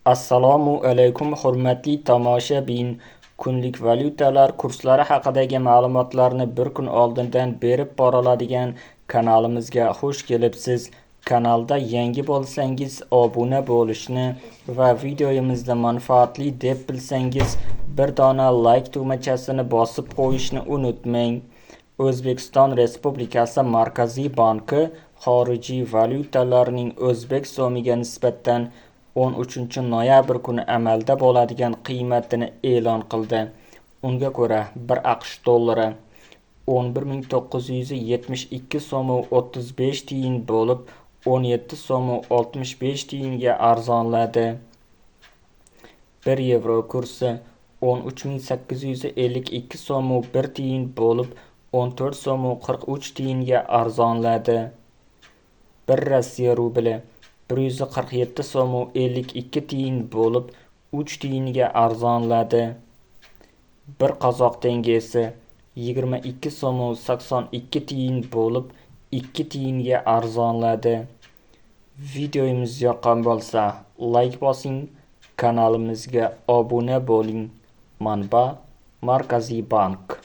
Assalomu alaykum hurmatli tomoshabin. Kunlik valyutalar kurslari haqidagi ma'lumotlarni bir kun oldindan berib boriladigan kanalimizga xush kelibsiz. Kanalda yangi bo'lsangiz obuna bo'lishni va videomizni manfaatli deb bilsangiz bir dona like tugmachasini bosib qo'yishni unutmang. O'zbekiston Respublikasi Markaziy banki xorijiy valyutalarning o'zbek so'miga nisbatan 13-noyabr kuni amalda bo'ladigan qiymatini e'lon qildi. Unga ko'ra 1 AQSh dollari 11.972 so'm 35 tiyin bo'lib 17 so'm 65 tiyinga arzonladi. 1 yevro kursi 13.852 so'm 1 tiyin bo'lib 14 so'm 43 tiyinga arzonladi. 1 Rossiya rubli 147 so'm 52 tiyin bo'lib 3 tiyinga arzonladi. 1 qozoq tengesi 22 so'm 82 tiyin bo'lib 2 tiyinga arzonladi. Videomiz yoqqan bo'lsa like bosing, kanalimizga obuna bo'ling. Manba Markaziy bank.